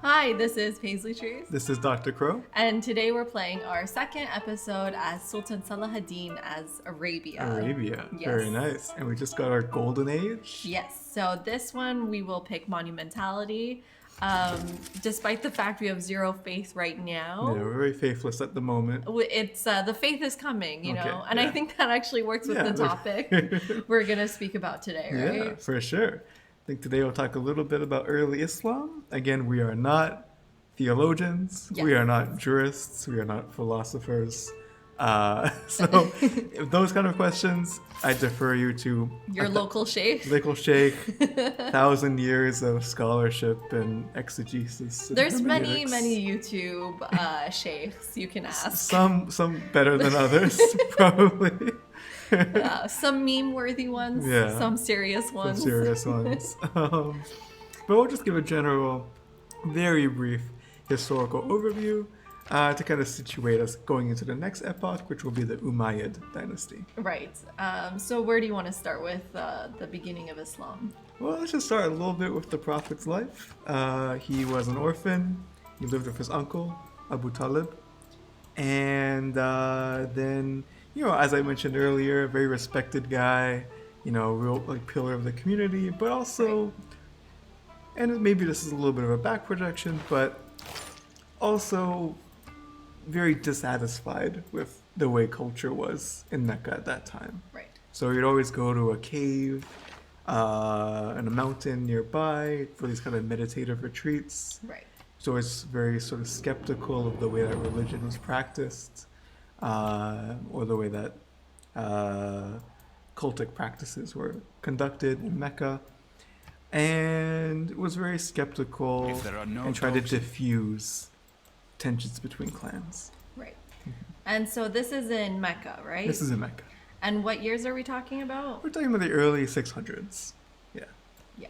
Hi, this is Paisley Trees. This is Dr. Crow. And today we're playing our second episode as Sultan Saladin as Arabia. Arabia. Yes. Very nice. And we just got our golden age. Yes. So this one we will pick monumentality. Despite the fact we have zero faith right now. Yeah, we're very faithless at the moment. It's the faith is coming, you know, and yeah. I think that actually works with the topic we're gonna speak about today, right? Yeah, for sure. I think today we'll talk a little bit about early Islam. Again, we are not theologians. Yes. We are not jurists. We are not philosophers. So if those kind of questions, I defer you to Your local sheikh. Local sheikh, 1,000 years of scholarship and exegesis. And There's many hermeneutics. YouTube sheikhs you can ask. Some better than others, probably. Some meme-worthy ones, Yeah. some serious ones. Some serious ones. But we'll just give a general, very brief historical overview to kind of situate us going into the next epoch, which will be the Umayyad dynasty. Right. So where do you want to start with the beginning of Islam? Well, let's just start a little bit with the Prophet's life. He was an orphan. He lived with his uncle, Abu Talib. And then, you know, as I mentioned earlier, a very respected guy, you know, real like pillar of the community, but also, and maybe this is a little bit of a back projection, but also very dissatisfied with the way culture was in Mecca at that time. Right. So he'd always go to a cave and a mountain nearby for these kind of meditative retreats. Right. So it's very sort of skeptical of the way that religion was practiced, or the way that cultic practices were conducted in Mecca, and was very skeptical and tried to diffuse tensions between clans. Right. And so this is in Mecca, right? This is in Mecca. And what years are we talking about? We're talking about the early 600s. Yeah. Yeah.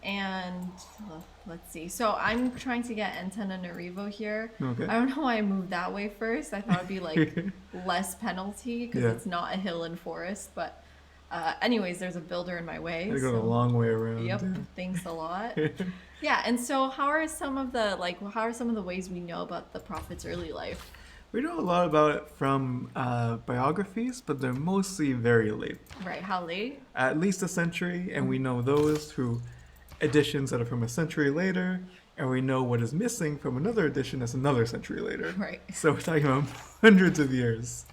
And let's see. So I'm trying to get Antananarivo here. Okay. I don't know why I moved that way first. I thought it'd be like less penalty because it's not a hill and forest. But anyways, there's a builder in my way. I go a long way around. Yep. Yeah. Thanks a lot. Yeah. And so how are some of the ways we know about the Prophet's early life? We know a lot about it from biographies, but they're mostly very late. Right. How late? At least a century, and we know those through editions that are from a century later, and we know what is missing from another edition that's another century later. Right. So we're talking about hundreds of years.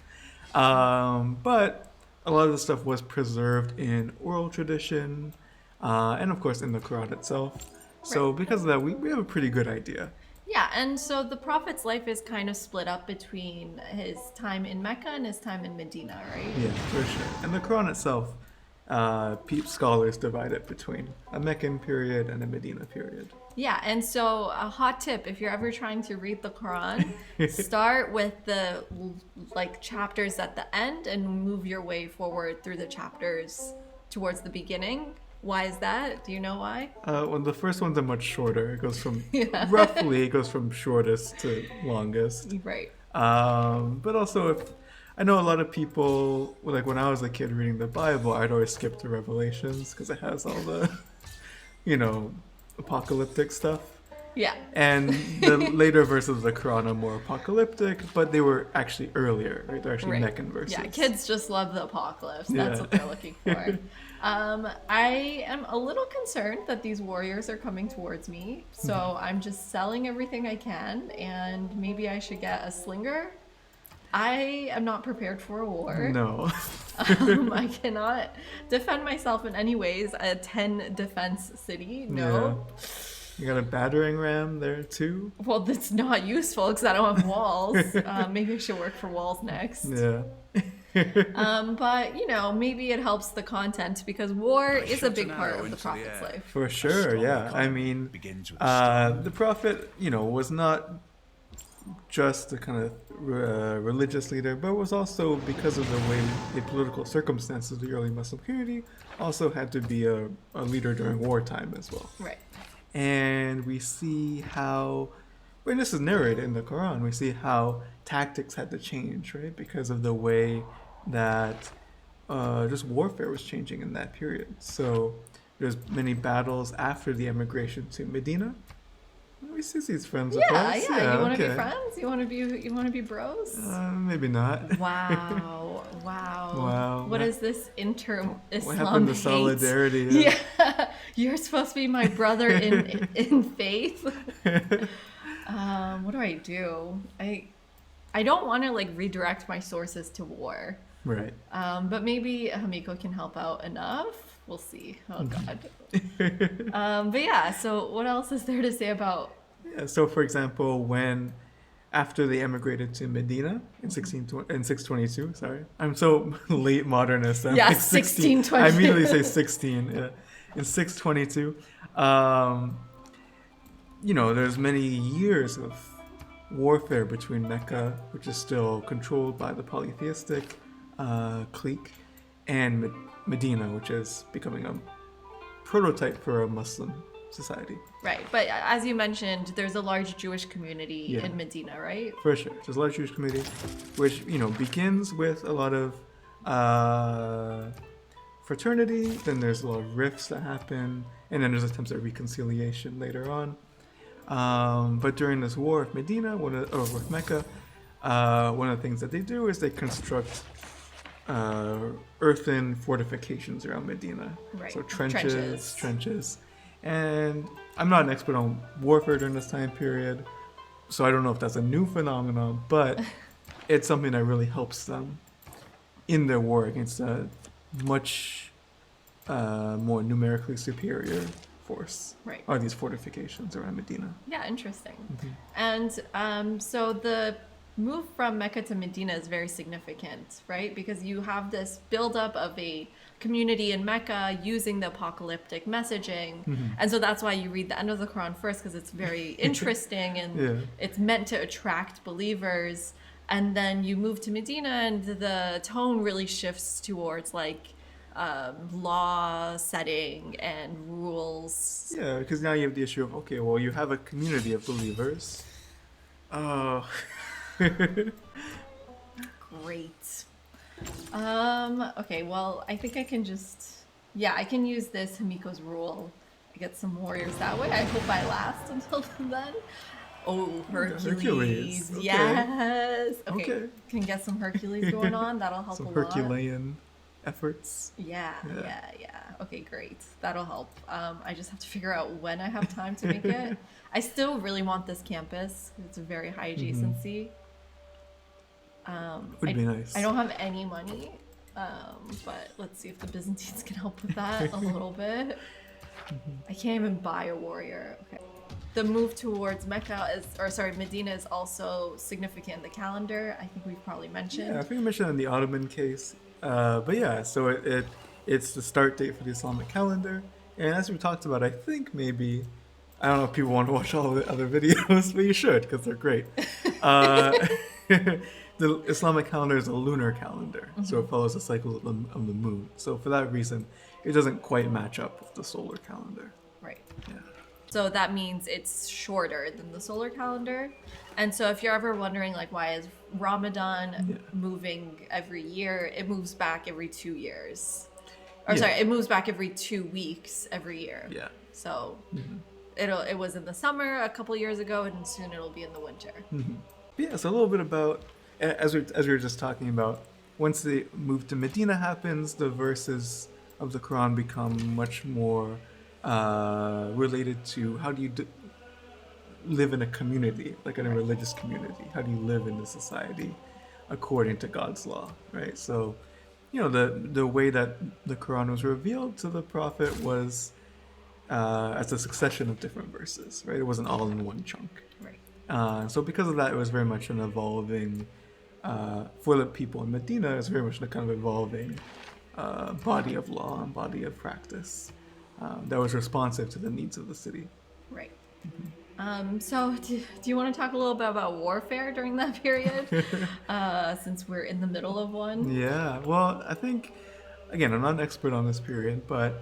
But a lot of the stuff was preserved in oral tradition, and of course in the Quran itself. So because of that, we have a pretty good idea. Yeah, and so the Prophet's life is kind of split up between his time in Mecca and his time in Medina, right? Yeah, for sure. And the Quran itself, scholars divide it between a Meccan period and a Medina period. Yeah, and so a hot tip, if you're ever trying to read the Quran, start with the chapters at the end and move your way forward through the chapters towards the beginning. Why is that? Do you know why? Well, the first ones are much shorter. It goes from roughly, it goes from shortest to longest. Right. But also, I know a lot of people, like when I was a kid reading the Bible, I'd always skip to Revelations because it has all the, you know, apocalyptic stuff. Yeah. And the later verses of the Quran are more apocalyptic, but they were actually earlier, right? They're actually Meccan verses. Yeah, kids just love the apocalypse. That's what they're looking for. I am a little concerned that these warriors are coming towards me, so I'm just selling everything I can, and maybe I should get a slinger. I am not prepared for a war. No. I cannot defend myself in any ways. A 10 defense city, no. Yeah. You got a battering ram there too? Well, that's not useful because I don't have walls. Maybe I should work for walls next. Yeah. But, you know, maybe it helps the content because war is a big part of the Prophet's life. For sure, yeah. I mean, the Prophet, you know, was not just a kind of religious leader, but was also, because of the way the political circumstances of the early Muslim community, also had to be a leader during wartime as well. Right. And we see how, when this is narrated in the Quran, we see how tactics had to change, right? Because of the way that just warfare was changing in that period. So There's many battles after the emigration to Medina. We see these friends with Yeah, us. yeah. You want to okay. be friends? You want to be bros? Maybe not. Wow, wow. Wow. What is this inter-Islam What happened to hate? solidarity? Yeah, you're supposed to be my brother in faith. What do? I don't want to like redirect my sources to war. Right. But maybe Hamiko can help out enough. We'll see. Oh God. But yeah. So what else is there to say about? Yeah, so for example, when after they emigrated to Medina in 622, sorry. I'm so late modernist. I'm Yeah, like 16. 1620. I immediately say 16. Yeah. In 622, there's many years of warfare between Mecca, which is still controlled by the polytheistic clique, and Medina, which is becoming a prototype for a Muslim society. Right, but as you mentioned, there's a large Jewish community Yeah. in Medina, right? For sure. There's a large Jewish community, which, begins with a lot of fraternity, then there's a lot of rifts that happen, and then there's attempts at reconciliation later on. But during this war of Medina, with Mecca, one of the things that they do is they construct earthen fortifications around Medina. Right. So trenches. And I'm not an expert on warfare during this time period, so I don't know if that's a new phenomenon, but it's something that really helps them in their war against a much more numerically superior force. Right. Are these fortifications around Medina? Yeah, interesting. Mm-hmm. And so the move from Mecca to Medina is very significant, right? Because you have this buildup of a community in Mecca using the apocalyptic messaging. And so that's why you read the end of the Quran first, because it's very interesting and it's meant to attract believers. And then you move to Medina and the tone really shifts towards like law setting and rules. Yeah, because now you have the issue of, okay, well, you have a community of believers. Oh. Great. Okay, well, I think I can I can use this Hamiko's rule to get some warriors that way. I hope I last until then. Oh, Hercules. Okay. Yes. Okay. Can get some Hercules going on. That'll help Some a lot. Herculean efforts. Yeah. Okay, great. That'll help. I just have to figure out when I have time to make it. I still really want this campus. It's a very high adjacency. Would be nice. I don't have any money, but let's see if the Byzantines can help with that a little bit. I can't even buy a warrior. Okay. The move towards Medina is also significant in the calendar. I think we've probably mentioned. Yeah, I think we mentioned in the Ottoman case. But yeah, so it's the start date for the Islamic calendar. And as we talked about, I think maybe, I don't know if people want to watch all the other videos, but you should, because they're great. The Islamic calendar is a lunar calendar, so it follows the cycle of the moon. So for that reason, it doesn't quite match up with the solar calendar. Right. Yeah. So that means it's shorter than the solar calendar. And so if you're ever wondering, like, why is Ramadan moving every year? It moves back every 2 years. It moves back every 2 weeks every year. Yeah. So it was in the summer a couple years ago, and soon it'll be in the winter. Yeah, so a little bit about, as we were just talking about, once the move to Medina happens, the verses of the Quran become much more related to how do you live in a community, like in a religious community. How do you live in the society according to God's law, right? So, the way that the Quran was revealed to the Prophet was as a succession of different verses, right? It wasn't all in one chunk. Right. So because of that, it was very much an evolving, for the people in Medina, it was very much a kind of evolving body of law and body of practice that was responsive to the needs of the city. Right. So do you want to talk a little bit about warfare during that period, since we're in the middle of one? Yeah, well, I think, again, I'm not an expert on this period, but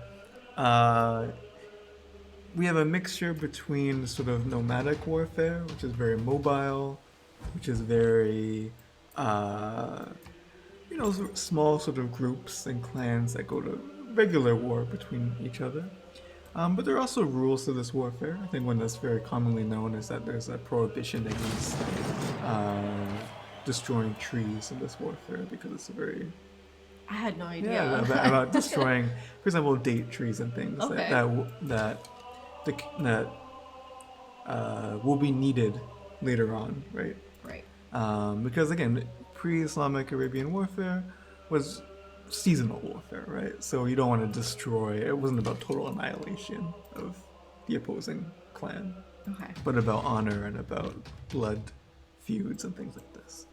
we have a mixture between sort of nomadic warfare, which is very mobile, which is very, small sort of groups and clans that go to regular war between each other. But there are also rules to this warfare. I think one that's very commonly known is that there's a prohibition against destroying trees in this warfare because it's a very I had no idea. yeah about destroying, for example, date trees and things Okay. that will be needed later on, right? Right. Because again, pre-Islamic Arabian warfare was seasonal warfare, right? So you don't want to destroy. It wasn't about total annihilation of the opposing clan, Okay. but about honor and about blood feuds and things like this.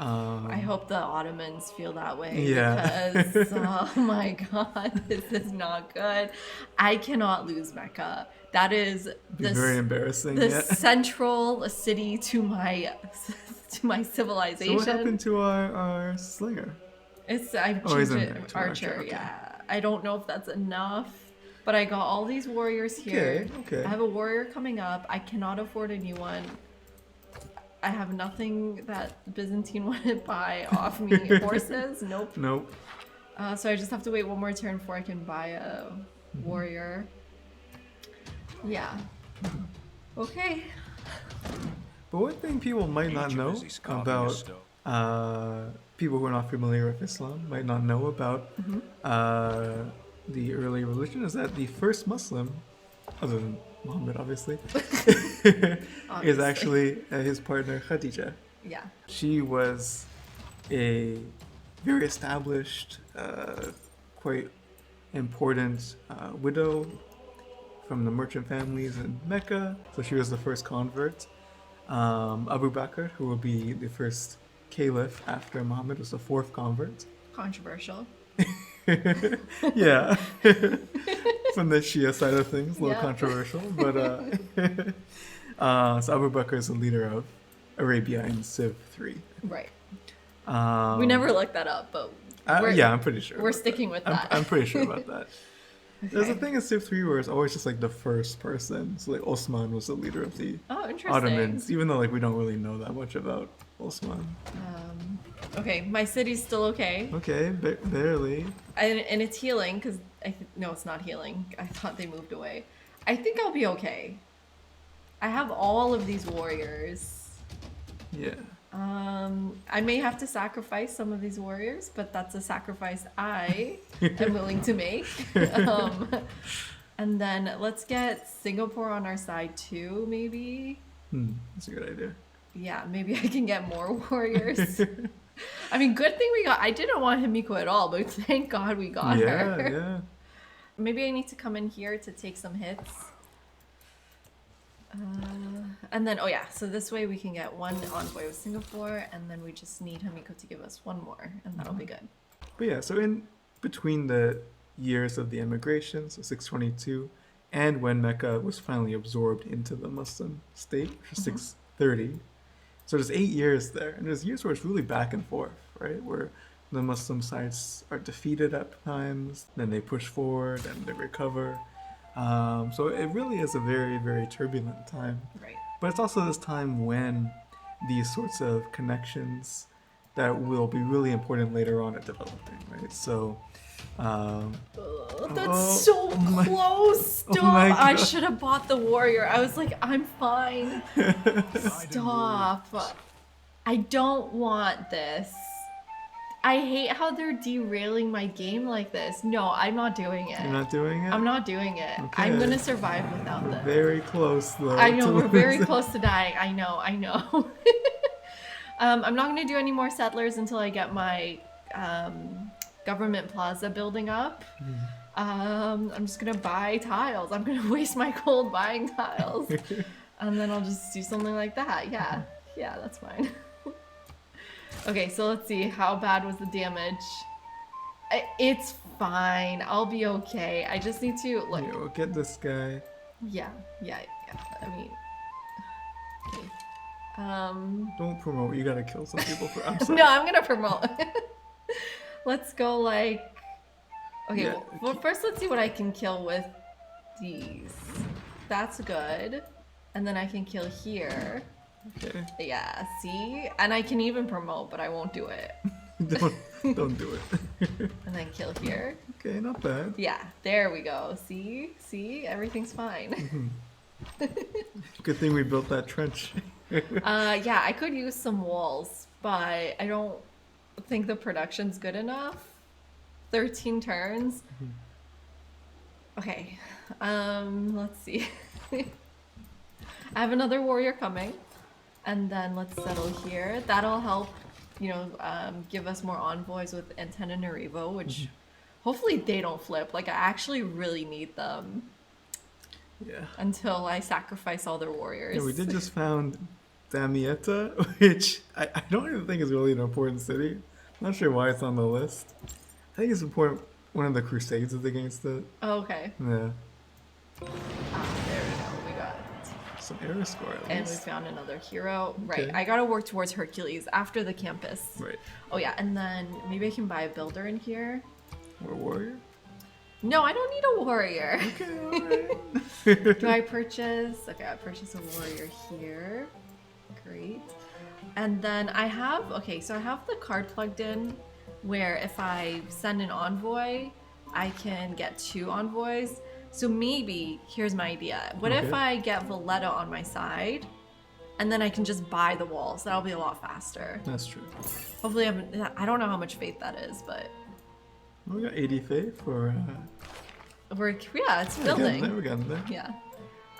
I hope the Ottomans feel that way. Yeah. Because, oh my god, this is not good. I cannot lose Mecca. That is Very embarrassing. the Yeah. central city to my civilization. So what happened to our slinger? I've Oh, he's changed in it there, Archer. okay. Yeah, I don't know if that's enough, but I got all these warriors here. Okay. I have a warrior coming up. I cannot afford a new one. I have nothing that Byzantine wouldn't buy off me. Horses? Nope. Nope. So I just have to wait one more turn before I can buy a warrior. Yeah. Okay. But one thing people might not know about people who are not familiar with Islam might not know about the early religion is that the first Muslim, other than Muhammad obviously, is actually his partner Khadija. Yeah. She was a very established, quite important widow from the merchant families in Mecca. So she was the first convert. Abu Bakr, who will be the first caliph after Muhammad, was the fourth convert. Controversial. Yeah. From the Shia side of things, a little Yeah. controversial. But so Abu Bakr is the leader of Arabia in Civ 3. Right. Um, We never looked that up, but yeah, I'm pretty sure. we're about sticking that. with that. I'm pretty sure about that. There's a Okay. thing in Civ 3 where it's always just like the first person. So like Osman was the leader of the Oh, interesting. Ottomans, even though like we don't really know that much about Osman. Okay, my city's still okay. Okay, barely. And it's healing, because no, it's not healing. I thought they moved away. I think I'll be okay. I have all of these warriors. Yeah. I may have to sacrifice some of these warriors, but that's a sacrifice I am willing to make. And then let's get Singapore on our side too, maybe. That's a good idea. Yeah, maybe I can get more warriors. I mean, good thing we got. I didn't want Himiko at all, but thank God we got her. Yeah. Maybe I need to come in here to take some hits. And then, oh yeah, so this way we can get one envoy with Singapore, and then we just need Himiko to give us one more, and that'll be good. But yeah, so in between the years of the emigration, so 622, and when Mecca was finally absorbed into the Muslim state, which is 630, so there's 8 years there, and there's years where it's really back and forth, right? Where the Muslim sides are defeated at times, then they push forward, and they recover. So it really is a very, very turbulent time. Right. But it's also this time when these sorts of connections that will be really important later on are developing, right? So, That's so close. Stop. my I God. should have bought the warrior. I was like, I'm fine. Stop. I don't want this. I hate how they're derailing my game like this. No, I'm not doing it. You're not doing it? I'm not doing it. Okay. I'm gonna survive without this. Very close, though. I know, to we're very losing. close to dying. I know. I'm not gonna do any more settlers until I get my government plaza building up. I'm just gonna buy tiles. I'm gonna waste my gold buying tiles. And then I'll just do something like that. Yeah, that's fine. Okay, so let's see. How bad was the damage? It's fine. I'll be okay. I just need to look. Here, we'll get this guy. Yeah. I mean, okay. Don't promote. You gotta kill some people for. I'm sorry. No, I'm gonna promote. Let's go like. Okay. Yeah, Well, first let's see what I can kill with these. That's good. And then I can kill here. Okay. Yeah. See, and I can even promote, but I won't do it. Don't do it. And then kill here. Okay, not bad. Yeah, there we go. See, everything's fine. Good thing we built that trench. Yeah, I could use some walls, but I don't think the production's good enough. 13 turns. Okay, let's see. I have another warrior coming, and then let's settle here. That'll help, give us more envoys with Antananarivo, which hopefully they don't flip. Like, I actually really need them. Yeah. Until I sacrifice all their warriors. Yeah, we did just found Damietta, which I don't even think is really an important city. I'm not sure why it's on the list. I think it's important. One of the crusades is against it. Oh, okay. Yeah. There we go. We got some era score at least. And we found another hero. Okay. Right. I gotta work towards Hercules after the campus. Right. Oh yeah, and then maybe I can buy a builder in here. Or a warrior? No, I don't need a warrior. Okay, alright. Do I purchase? Okay, I purchase a warrior here. Great. And then I have the card plugged in where if I send an envoy, I can get 2 envoys. So maybe, here's my idea. What if I get Valletta on my side, and then I can just buy the walls? That'll be a lot faster. That's true. Hopefully, I don't know how much faith that is, but... We got 80 faith for... it's building. We're getting there. Yeah.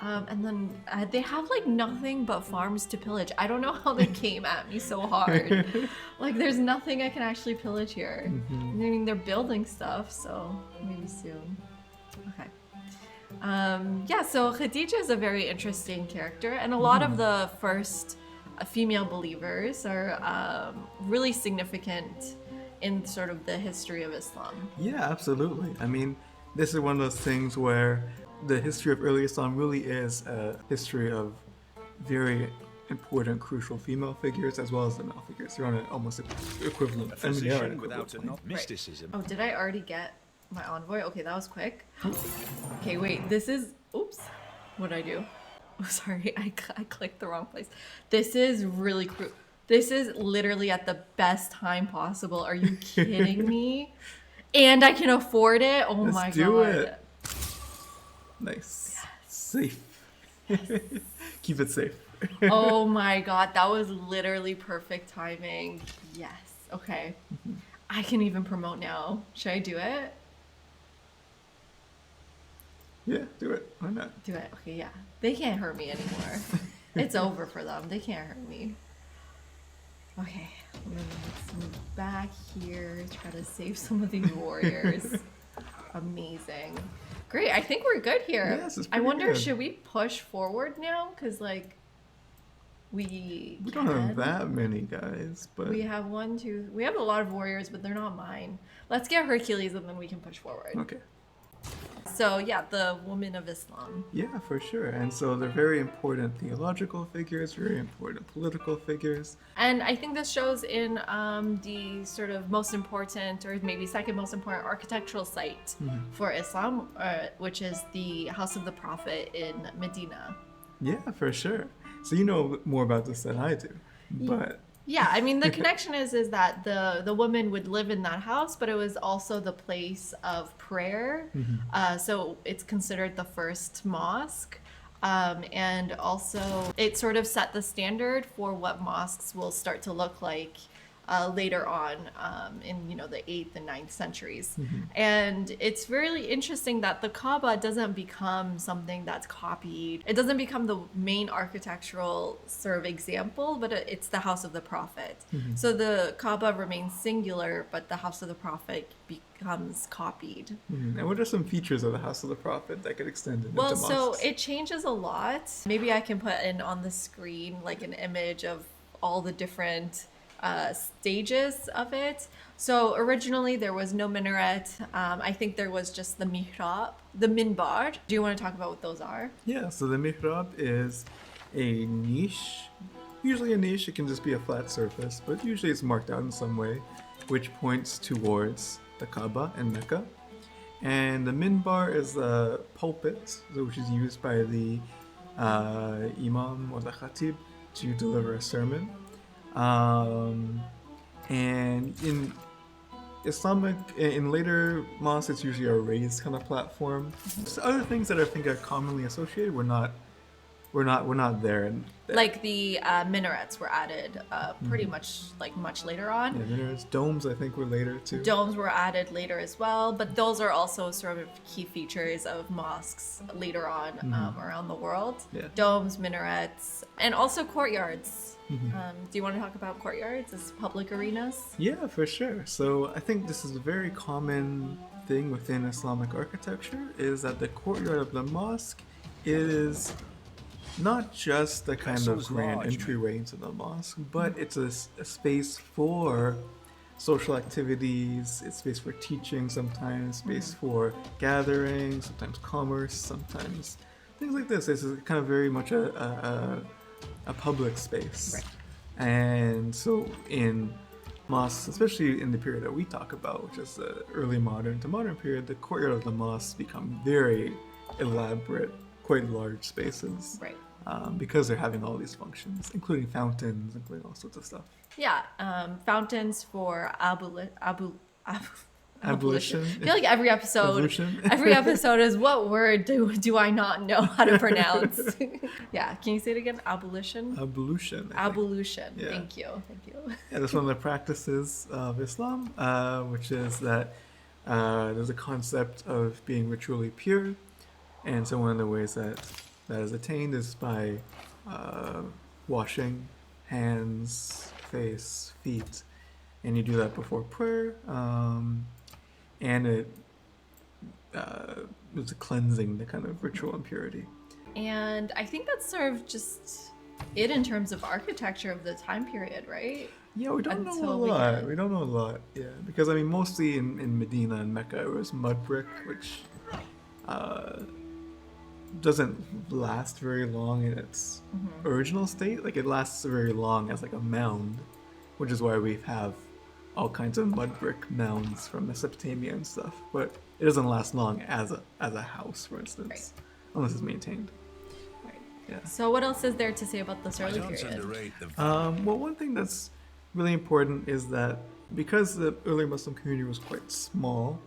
And then they have like nothing but farms to pillage. I don't know how they came at me so hard. Like there's nothing I can actually pillage here. I mean, they're building stuff, so maybe soon. Okay. Yeah, so Khadija is a very interesting character, and a lot of the first female believers are really significant in sort of the history of Islam. Yeah, absolutely. I mean, this is one of those things where the history of early Islam really is a history of very important, crucial female figures as well as the male figures. They're on an almost equivalent. Mysticism. Oh, did I already get my envoy? Okay, that was quick. Okay, wait. This is... Oops. What did I do? Oh, sorry. I clicked the wrong place. This is really crucial. This is literally at the best time possible. Are you kidding me? And I can afford it? Oh my god. Do it. Nice. Yes. Safe. Yes. Keep it safe. Oh my god, that was literally perfect timing. Yes. Okay. I can even promote now. Should I do it? Yeah, do it. Why not? Do it. Okay, yeah. They can't hurt me anymore. It's over for them. They can't hurt me. Okay, let's move back here, try to save some of these warriors. Amazing. Great, I think we're good here. Yes, it's I pretty wonder, good. should we push forward now? Because, like, we don't have that many guys, but... We have we have a lot of warriors, but they're not mine. Let's get Hercules and then we can push forward. Okay. So, yeah, the women of Islam. Yeah, for sure. And so they're very important theological figures, very important political figures. And I think this shows in the sort of most important, or maybe second most important architectural site for Islam, which is the House of the Prophet in Medina. Yeah, for sure. So you know more about this than I do, but... Yeah, I mean, the connection is that the woman would live in that house, but it was also the place of prayer. So it's considered the first mosque. And also it sort of set the standard for what mosques will start to look like later on in, the 8th and 9th centuries. And it's really interesting that the Kaaba doesn't become something that's copied. It doesn't become the main architectural sort of example, but it's the House of the Prophet. So the Kaaba remains singular, but the House of the Prophet becomes copied. And what are some features of the House of the Prophet that could extend into mosques? So it changes a lot. Maybe I can put in on the screen like an image of all the different stages of it. So originally there was no minaret. I think there was just the mihrab, the minbar. Do you want to talk about what those are? Yeah, so the mihrab is a niche. Usually a niche, it can just be a flat surface, but usually it's marked out in some way, which points towards the Kaaba in Mecca. And the minbar is the pulpit, which is used by the imam or the khatib to deliver a sermon. And in Islamic, in later mosques, it's usually a raised kind of platform. Just other things that I think are commonly associated, we're not there. And Like the minarets were added pretty much much later on. yeah, there's domes. I think were later too. Domes were added later as well, but those are also sort of key features of mosques later on around the world. Yeah. Domes, minarets, and also courtyards. Do you want to talk about courtyards as public arenas? Yeah, for sure. So I think this is a very common thing within Islamic architecture, is that the courtyard of the mosque is not just the kind of Castle's grand large, entryway into the mosque, but it's a space for social activities, it's space for teaching sometimes, space for gathering, sometimes commerce, sometimes things like this. This is kind of very much a public space. Right. And so in mosques, especially in the period that we talk about, which is the early modern to modern period, the courtyard of the mosques become very elaborate, quite large spaces. Right. Because they're having all these functions, including fountains, including all sorts of stuff. Yeah, fountains for ablution. Ablution. I feel like every episode, Ablution. every episode is what word do I not know how to pronounce? Yeah, can you say it again? Ablution. Ablution. I think. Ablution. Yeah. Thank you. Yeah, that's one of the practices of Islam, which is that there's a concept of being ritually pure, and so one of the ways that is attained is by washing hands, face, feet, and you do that before prayer, and it's a cleansing, the kind of ritual impurity. And I think that's sort of just it in terms of architecture of the time period, right? Yeah, we don't know a Until we lot. get- We don't know a lot. Yeah, because I mean, mostly in Medina and Mecca, it was mud brick, which doesn't last very long in its original state. Like it lasts very long as like a mound, which is why we have all kinds of mud brick mounds from Mesopotamia and stuff. But it doesn't last long as a house, for instance, Right. unless it's maintained. Right. Yeah. So what else is there to say about this early Don't period? underrate the Well, one thing that's really important is that because the early Muslim community was quite small,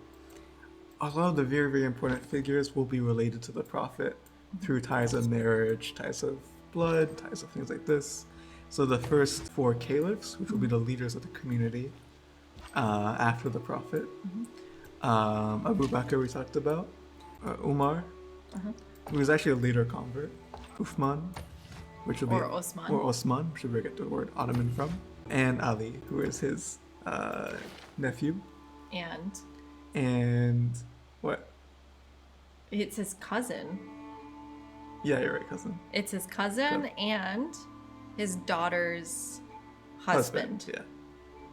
a lot of the very, very important figures will be related to the Prophet through ties of marriage, ties of blood, ties of things like this. So the first four caliphs, which will be the leaders of the community after the Prophet, Abu Bakr we talked about, Umar, who was actually a later convert, Uthman, which will be Or Osman. or Osman, which is where we get the word Ottoman from, and Ali, who is his nephew, and what? It's his cousin. Yeah, you're right, cousin. It's his cousin and his daughter's husband. Yeah,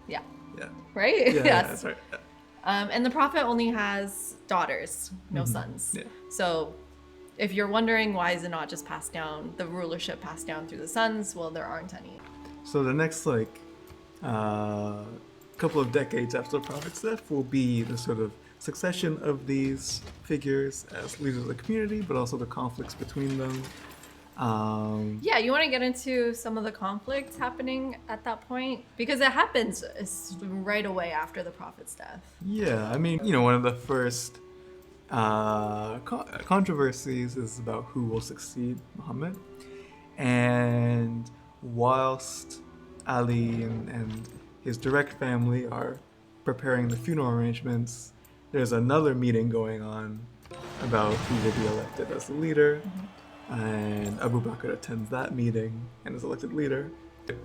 Yeah. yeah, Right? yeah, Yes. that's right. Yeah. And the prophet only has daughters, no sons. Yeah. So if you're wondering why is it not just passed down, the rulership passed down through the sons, well, there aren't any. So the next couple of decades after the Prophet's death will be the sort of succession of these figures as leaders of the community, but also the conflicts between them. Yeah, you want to get into some of the conflicts happening at that point? Because it happens right away after the prophet's death. Yeah, I mean, one of the first controversies is about who will succeed Muhammad. And whilst Ali and his direct family are preparing the funeral arrangements, there's another meeting going on about who will be elected as the leader. And Abu Bakr attends that meeting and is elected leader.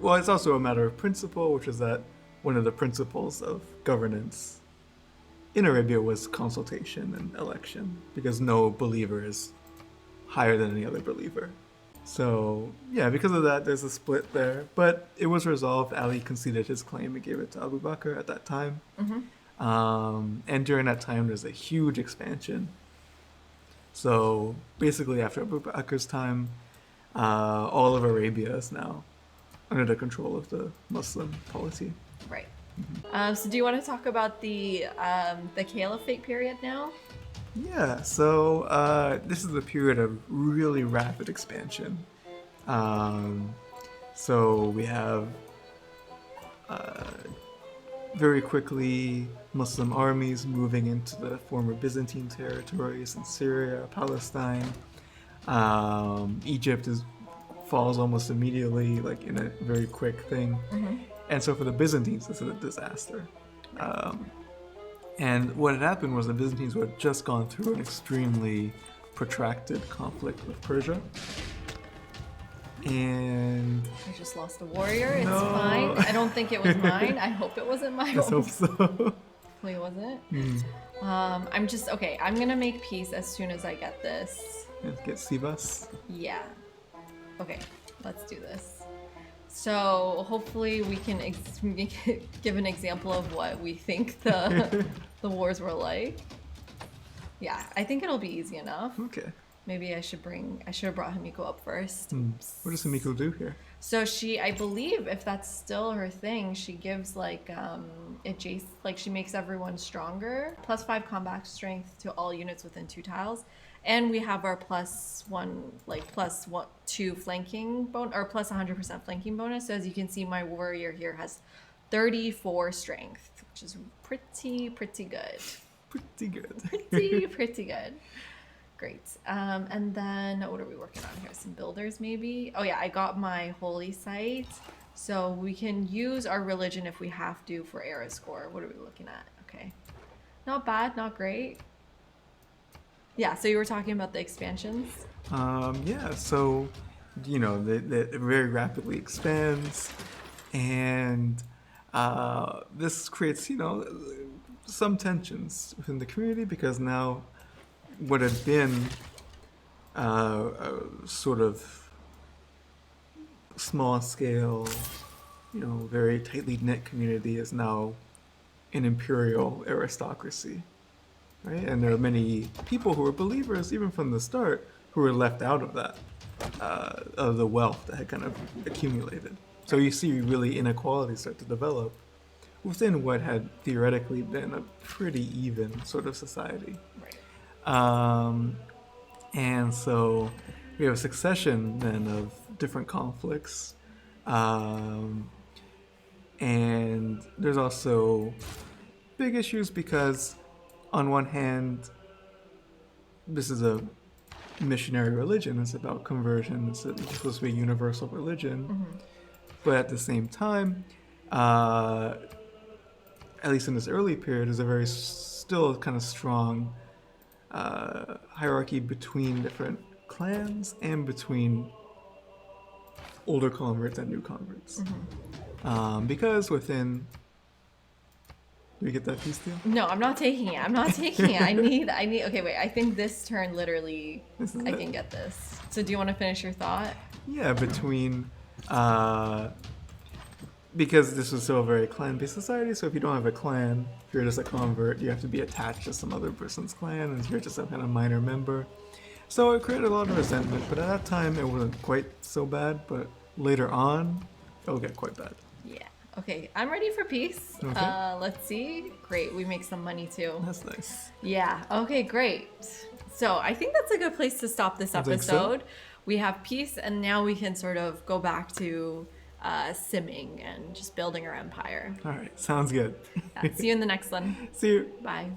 Well, it's also a matter of principle, which is that one of the principles of governance in Arabia was consultation and election, because no believer is higher than any other believer. So, yeah, because of that, there's a split there. But it was resolved. Ali conceded his claim and gave it to Abu Bakr at that time. And during that time, there's a huge expansion. So basically, after Abu Bakr's time, all of Arabia is now under the control of the Muslim polity. Right. So do you want to talk about the caliphate period now? Yeah, so this is a period of really rapid expansion. So we have very quickly, Muslim armies moving into the former Byzantine territories in Syria, Palestine. Egypt falls almost immediately, like in a very quick thing. And so for the Byzantines, this is a disaster. And what had happened was the Byzantines had just gone through an extremely protracted conflict with Persia. And I just lost a warrior. It's No. fine. I don't think it was mine. I hope it wasn't mine. let's hope so. Hopefully it wasn't. I'm gonna make peace as soon as I get this. Let's get Sivas. Yeah. Okay, let's do this. So hopefully we can give an example of what we think the wars were like. Yeah, I think it'll be easy enough. Okay. Maybe I should have brought Himiko up first. What does Himiko do here? So I believe if that's still her thing, she gives like she makes everyone stronger. +5 combat strength to all units within 2 tiles. And we have our +2 flanking bonus, or +100% flanking bonus. So as you can see, my warrior here has 34 strength, which is pretty good. Pretty good. Pretty good. Great. And then what are we working on here? Some builders maybe? Oh yeah, I got my holy site. So we can use our religion if we have to for era score. What are we looking at? Okay. Not bad, not great. Yeah, so you were talking about the expansions? Yeah, so, it very rapidly expands, and this creates, some tensions within the community, because now what had been a sort of small scale, very tightly knit community is now an imperial aristocracy. Right? And there are many people who were believers, even from the start, who were left out of that, of the wealth that had kind of accumulated. So you see really inequalities start to develop within what had theoretically been a pretty even sort of society. Right. And so we have a succession then of different conflicts. And there's also big issues because on one hand, this is a missionary religion. It's about conversion. It's supposed to be a universal religion. But at the same time, at least in this early period, is a very still kind of strong hierarchy between different clans and between older converts and new converts. Because within... Do we get that piece deal? No, I'm not taking it. I need, okay, wait, I think this turn literally, I can get this. So do you want to finish your thought? Yeah, between, because this was still a very clan-based society, so if you don't have a clan, if you're just a convert, you have to be attached to some other person's clan, and you're just some kind of minor member. So it created a lot of resentment, but at that time it wasn't quite so bad, but later on, it'll get quite bad. Yeah. Okay, I'm ready for peace. Okay. Let's see. Great, we make some money too. That's nice. Yeah, okay, great. So I think that's a good place to stop this I think so. episode. We have peace, and now we can sort of go back to simming and just building our empire. All right, sounds good. Yeah, see you in the next one. See you. Bye.